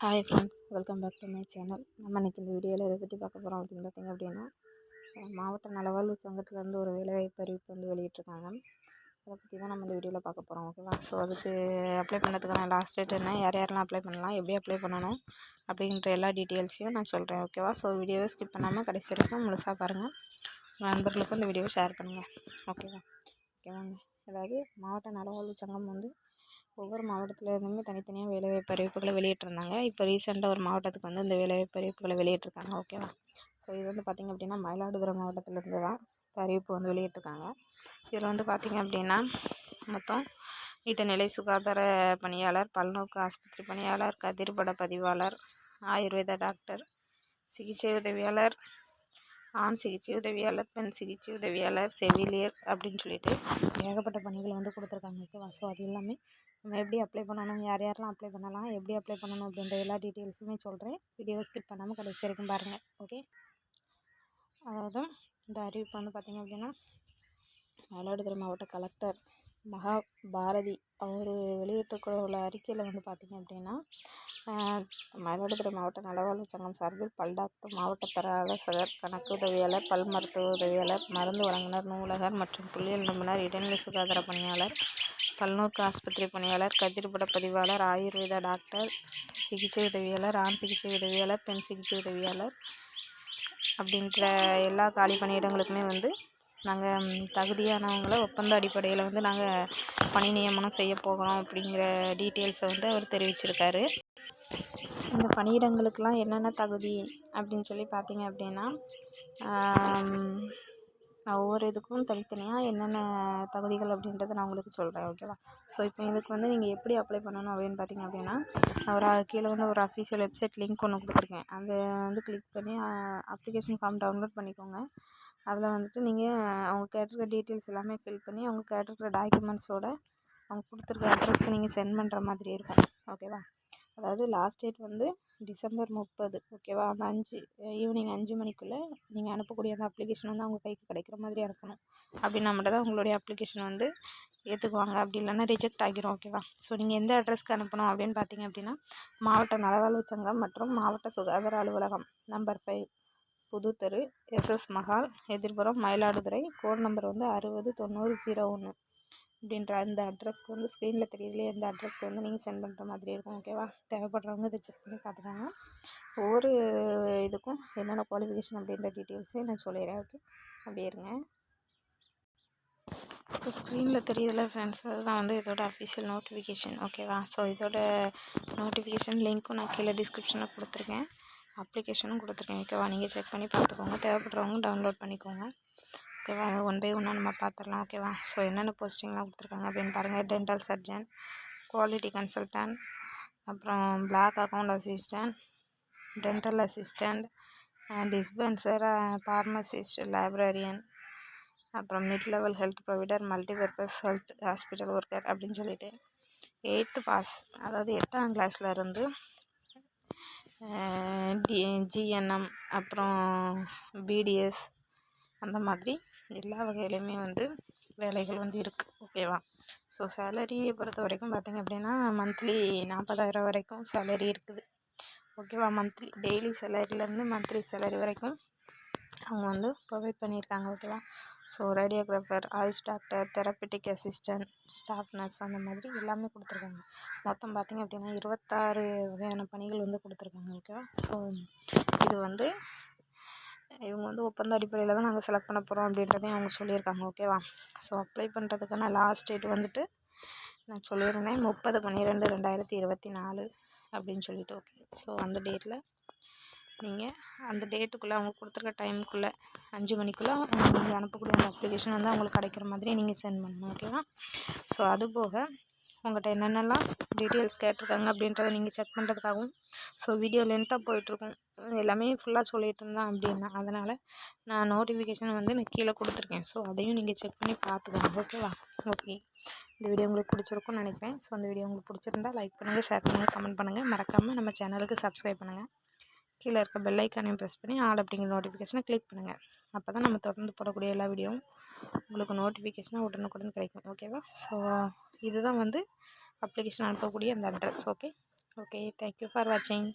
Hi friends, welcome back to my channel. நம்ம இன்றைக்கி இந்த வீடியோவில் எதை பற்றி பார்க்க போகிறோம் அப்படின்னு பார்த்திங்க அப்படின்னா, மாவட்ட நலவாழ்வு சங்கத்திலேருந்து ஒரு வேலைவாய்ப்பு அறிவிப்பு வந்து வெளியிட்டிருக்காங்க. அதை பற்றி தான் நம்ம இந்த வீடியோவில் பார்க்க போகிறோம். ஓகேவா? ஸோ அதுக்கு அப்ளை பண்ணுறதுக்கான லாஸ்ட் டேட் என்ன, யார் யாரெல்லாம் அப்ளை பண்ணலாம், எப்படி அப்ளை பண்ணணும் அப்படின்ற எல்லா டீட்டெயில்ஸையும் நான் சொல்கிறேன். ஓகேவா? ஸோ வீடியோவை ஸ்கிப் பண்ணாமல் கடைசி வரைக்கும் முழுசாக பாருங்கள். உங்கள் நண்பர்களுக்கும் இந்த வீடியோவை ஷேர் பண்ணுங்கள். ஓகேவாங்க. அதாவது மாவட்ட நலவாழ்வு சங்கம் வந்து ஒவ்வொரு மாவட்டத்தில் இருந்துமே தனித்தனியாக வேலைவாய்ப்பு அறிவிப்புகளை வெளியிட்டிருந்தாங்க. இப்போ ரீசெண்டாக ஒரு மாவட்டத்துக்கு வந்து இந்த வேலைவாய்ப்பு அறிவிப்புகளை வெளியிட்டிருக்காங்க. ஓகேவா? ஸோ இது வந்து பார்த்திங்க அப்படின்னா மயிலாடுதுறை மாவட்டத்திலேருந்து தான் இந்த அறிவிப்பு வந்து வெளியிட்டிருக்காங்க. இதில் வந்து பார்த்திங்க அப்படின்னா மொத்தம் நீட்டநிலை சுகாதார பணியாளர், பல்நோக்கு ஆஸ்பத்திரி பணியாளர், கதிர்பட பதிவாளர், ஆயுர்வேத டாக்டர், சிகிச்சை உதவியாளர், ஆண் சிகிச்சை உதவியாளர், பெண் சிகிச்சை உதவியாளர், செவிலியர் அப்படின்னு சொல்லிட்டு ஏகப்பட்ட பணிகளை வந்து கொடுத்துருக்காங்க. ஓகேவா? ஸோ அது எல்லாமே நம்ம எப்படி அப்ளை பண்ணணும், யார் யாரெல்லாம் அப்ளை பண்ணலாம், எப்படி அப்ளை பண்ணணும் அப்படின்ற எல்லா டீட்டெயில்ஸுமே சொல்கிறேன். வீடியோவை ஸ்கிப் பண்ணாமல் கடைசி வரைக்கும் பாருங்கள். ஓகே. அதாவது இந்த அறிவிப்பு வந்து பார்த்திங்க அப்படின்னா மயிலாடுதுறை மாவட்ட கலெக்டர் மகா பாரதி அவர் வெளியிட்டுள்ள அறிக்கையில் வந்து பார்த்திங்க அப்படின்னா, மயிலாடுதுறை மாவட்ட நலவாழ்வு சங்கம் சார்பில் பல் டாக்டர், மாவட்ட தர ஆலோசகர், கணக்கு உதவியாளர், பல் மருத்துவ உதவியாளர், மருந்து வழங்குனர், நூலகர் மற்றும் புள்ளியியல் நிபுணர், இடைநிலை சுகாதார பணியாளர், பல்நோக்கு ஆஸ்பத்திரி பணியாளர், கதிர்பட பதிவாளர், ஆயுர்வேத டாக்டர், சிகிச்சை உதவியாளர், ஆண் சிகிச்சை உதவியாளர், பெண் சிகிச்சை உதவியாளர் அப்படின்ற எல்லா காலி பணியிடங்களுக்குமே வந்து நாங்கள் தகுதியானவங்களை ஒப்பந்த அடிப்படையில் வந்து நாங்கள் பணி நியமனம் செய்ய போகிறோம் அப்படிங்கிற டீட்டெயில்ஸை வந்து அவர் தெரிவிச்சிருக்காரு. இந்த பணியிடங்களுக்கெலாம் என்னென்ன தகுதி அப்படின்னு சொல்லி பார்த்தீங்க அப்படின்னா, ஒவ்வொரு இதுக்கும் தனித்தனியாக என்னென்ன தகுதிகள் அப்படின்றத நான் உங்களுக்கு சொல்கிறேன். ஓகேவா? ஸோ இப்போ இதுக்கு வந்து நீங்கள் எப்படி அப்ளை பண்ணணும் அப்படின்னு பார்த்தீங்க அப்படின்னா, ஒரு கீழே வந்து ஒரு அஃபீஷியல் வெப்சைட் லிங்க் ஒன்று கொடுத்துருக்கேன். அதை வந்து கிளிக் பண்ணி அப்ளிகேஷன் ஃபார்ம் டவுன்லோட் பண்ணிக்கோங்க. அதில் வந்துட்டு நீங்கள் அவங்க கேட்டிருக்க டீட்டெயில்ஸ் எல்லாமே ஃபில் பண்ணி அவங்க கேட்டிருக்கிற டாக்குமெண்ட்ஸோட அவங்க கொடுத்துருக்க அட்ரஸ்க்கு நீங்கள் சென்ட் பண்ணுற மாதிரி இருக்கும். ஓகேவா? அதாவது லாஸ்ட் டேட் வந்து டிசம்பர் 30. ஓகேவா? அந்த ஈவினிங் 5 மணிக்குள்ளே நீங்கள் அனுப்பக்கூடிய அந்த அப்ளிகேஷன் வந்து அவங்க கைக்கு கிடைக்கிற மாதிரி அனுப்பணும். அப்படின்னா மட்டும் தான் உங்களுடைய அப்ளிகேஷன் வந்து ஏற்றுக்குவாங்க. அப்படி இல்லைன்னா ரிஜெக்ட் ஆகிரும். ஓகேவா? ஸோ நீங்கள் எந்த அட்ரஸ்க்கு அனுப்பணும் அப்படின்னு பார்த்தீங்க அப்படின்னா, மாவட்ட நலவாழ்வு சங்கம் மற்றும் மாவட்ட சுகாதார அலுவலகம், நம்பர் 5, புதுத்தெரு, SS மஹால், எதிர்புறம், மயிலாடுதுறை. கோட் நம்பர் வந்து 609001 அப்படின்ற அந்த அட்ரஸ்க்கு வந்து ஸ்க்ரீனில் தெரியுதுலேயே அந்த அட்ரஸ்க்கு வந்து நீங்கள் சென்ட் பண்ணுற மாதிரி இருக்கும். ஓகேவா? தேவைப்படுறவங்க இதை செக் பண்ணி பார்த்துக்கோங்க. ஒவ்வொரு இதுக்கும் என்னென்ன குவாலிஃபிகேஷன் அப்படின்ற டீட்டெயில்ஸையும் நான் சொல்லிடுறேன். ஓகே, அப்படியே இருங்க. இப்போ ஸ்க்ரீனில் தெரியுதுல ஃப்ரெண்ட்ஸ், அதுதான் வந்து இதோட அஃபிஷியல் நோட்டிஃபிகேஷன். ஓகேவா? ஸோ இதோட நோட்டிஃபிகேஷன் லிங்க்கும் நான் கீழே டிஸ்கிரிப்ஷனில் கொடுத்துருக்கேன், அப்ளிகேஷனும் கொடுத்துருக்கேன். ஓகேவா? நீங்கள் செக் பண்ணி பார்த்துக்கோங்க. தேவைப்படுறவங்க டவுன்லோட் பண்ணிக்கோங்க. ஓகேவா? அது ஒன் பை ஒன்னாக நம்ம பார்த்துடலாம். ஓகேவா? ஸோ என்னென்ன போஸ்டிங்லாம் கொடுத்துருக்காங்க அப்படின்னு பாருங்கள். டென்டல் சர்ஜன், குவாலிட்டி கன்சல்டன்ட், அப்புறம் block account assistant, dental assistant, dispenser, pharmacist, librarian, அப்புறம் mid level health provider, multipurpose health hospital worker அப்படின்னு சொல்லிட்டு 8th பாஸ், அதாவது 8ஆம் கிளாஸில் இருந்து GNM அப்புறம் BDS அந்த மாதிரி எல்லா வகையிலையுமே வந்து வேலைகள் வந்து இருக்குது. ஓகேவா? ஸோ சேலரியை பொறுத்த வரைக்கும் பார்த்திங்க அப்படின்னா மந்த்லி 40,000 வரைக்கும் சேலரி இருக்குது. ஓகேவா? மந்த்லி டெய்லி சேலரியிலேருந்து மந்த்லி சேலரி வரைக்கும் அவங்க வந்து ப்ரொவைட் பண்ணியிருக்காங்க. ஓகேவா? So radiographer, AYUSH doctor, therapeutic assistant, staff nurse அந்த மாதிரி எல்லாமே கொடுத்துருக்காங்க. மொத்தம் பார்த்திங்க அப்படின்னா 26 வகையான பணிகள் வந்து கொடுத்துருக்காங்க. ஓகேவா? ஸோ இது வந்து இவங்க வந்து ஒப்பந்த அடிப்படையில் தான் நாங்கள் செலக்ட் பண்ண போகிறோம் அப்படின்றதையும் அவங்க சொல்லியிருக்காங்க. ஓகேவா? ஸோ அப்ளை பண்ணுறதுக்கான லாஸ்ட் டேட் வந்துட்டு நான் சொல்லியிருந்தேன் 30/12/2024 அப்படின்னு சொல்லிட்டு. ஓகே. ஸோ அந்த டேட்டில் நீங்கள் அந்த டேட்டுக்குள்ளே அவங்க கொடுத்துருக்க டைமுக்குள்ளே 5 மணிக்குள்ளே நீங்கள் அனுப்பக்கூடிய அந்த அப்ளிகேஷன் வந்து அவங்களுக்கு கிடைக்கிற மாதிரி நீங்கள் சென்ட் பண்ணணும். ஓகேவா? ஸோ அதுபோக உங்கள்கிட்ட என்னென்னலாம் டீட்டெயில்ஸ் கேட்டிருக்காங்க அப்படின்றத நீங்கள் செக் பண்ணுறதுக்காகவும், ஸோ வீடியோ லென்த்தாக போயிட்டுருக்கும், எல்லாமே ஃபுல்லாக சொல்லிகிட்டு இருந்தேன் அப்படின்னா அதனால் நான் நோட்டிஃபிகேஷன் வந்து நான் கீழே கொடுத்துருக்கேன். ஸோ அதையும் நீங்கள் செக் பண்ணி பார்த்துக்கோங்க. ஓகேவா? ஓகே. இந்த வீடியோ உங்களுக்கு பிடிச்சிருக்கும்னு நினைக்கிறேன். ஸோ அந்த வீடியோ உங்களுக்கு பிடிச்சிருந்தா லைக் பண்ணுங்கள், ஷேர் பண்ணுங்கள், கமெண்ட் பண்ணுங்கள். மறக்காமல் நம்ம சேனலுக்கு சப்ஸ்கிரைப் பண்ணுங்கள். கீழே இருக்க பெல் ஐக்கானையும் ப்ரெஸ் பண்ணி ஆல் அப்படிங்கிற நோட்டிஃபிகேஷனை கிளிக் பண்ணுங்கள். அப்போ தான் நம்ம தொடர்ந்து போடக்கூடிய எல்லா வீடியோவும் உங்களுக்கு நோட்டிஃபிகேஷனாக உடனுக்குடன் கிடைக்கும். ஓகேவா? ஸோ இதுதான் வந்து அப்ளிகேஷன் அனுப்பக்கூடிய அந்த address. Okay. Okay, thank you for வாட்சிங்.